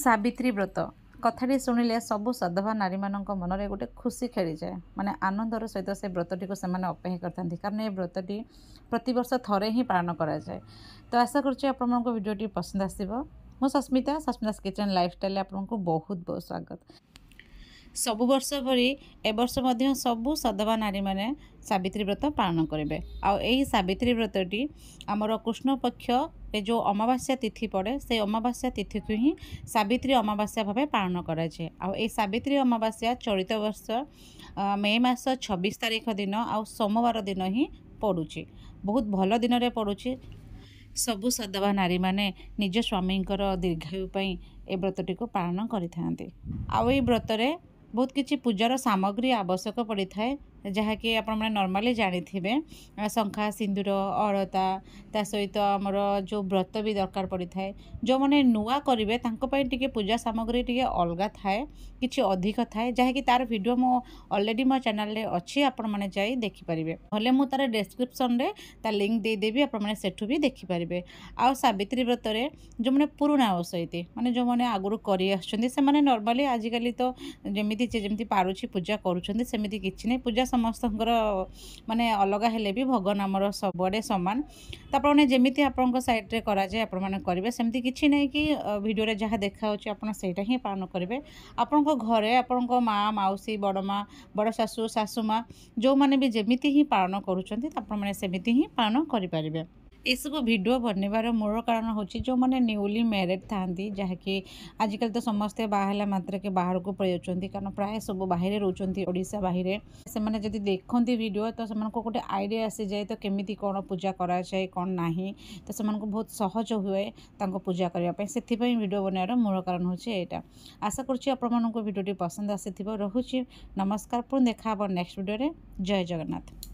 सावित्री व्रत कथाटी शुणिले सबु सधवा नारी मानक मनरे गोटे खुशी खेली जाए माने आनंदर सहित से व्रतटी को सेमाने अपेक्षा करते कारण ये व्रतटी प्रतिवर्ष थरे ही पालन करा जाए। तो आशा करुच्ची आपको वीडियोटी पसंद आसो। मो सस्मिता's किचन लाइफस्टाइल आपको बहुत बहुत स्वागत। सबु वर्ष भरी ए वर्ष मध्य सबु सधवा नारी माने सावित्री व्रत पालन करेंगे। आई सावित्री व्रतटी आमर कृष्ण पक्ष जो अमावास्या तिथि पड़े से अमावास्या तिथि को ही सावित्री अमावास्या भाव पालन कराए। आई सावित्री अमावास्या चलित वर्ष मे मास 26 तारीख दिन आ सोमवार दिन ही पड़ुची। बहुत भल दिन में पड़ुची। सबु सधवा नारी माने निज स्वामी दीर्घायु ए व्रतटी को पालन करिथांती। आई व्रत बहुत किसी पूजार सामग्री आवश्यक पड़ी थाए जहाँकि आप नॉर्मली जानी शंखा सिंदूर अलता ता सहित आमर जो व्रत भी दरकार पड़ी थाए। जो मैंने नुआ करेंगे टे पूजा सामग्री टे अलग थाए किसी अधिक थाए जहाँकि तार वीडियो मो ऑलरेडी मो चैनल रे अच्छी आपण मैंने जाई देखिपारे भले मु तार डिस्क्रिप्शन रे ता लिंक देदेवी आपण मैंने सेठू भी देखिपारे। आ सावित्री व्रत जो मैंने पुराणा ओसैती माने जो मैंने आगुरी करी आछुछंती से माने नॉर्मली आजिकली तो जमी पारुछि पूजा करूछंती सेमिति किछि नै। पूजा समस्तଙ୍କର माने अलग हेले भी भगवान आमर सबडे सामान तो आपने जमीती आपण साइड रे करा जाए आपण माने करिवे सेमती किछि नै कि वीडियो रे जहाँ देखा होछि आपण सेटा ही पालन करिवे। आपण घरे आपण माँ माउसी बड़ माँ बड़ सासू सासू माँ जो माने भी जमीती ही पालन करूछंती आपण माने सेमिति ही पालन करि परिबे। ये सब वीडियो बनवार मूल कारण होची जो मैंने न्यूली मैरिड था जहाँकि आजिकल तो समस्ते बाहला मात्र के बाहर को पड़े कारण प्राय सब बाहर रोचंती ओडिशा बाहर से मैंने जब देखती वीडियो तो से गोटे आइडिया आसी जाए तो केमिति कौन पूजा कराए कौन नहीं तो से बहुत सहज हुए पूजा करने से वीडियो बनवार मूल कारण होची एटा। आशा करुच्ची आपको वीडियोटी पसंद आसी रोचे। नमस्कार पुणी देखा नेक्स्ट वीडियो रे। जय जगन्नाथ।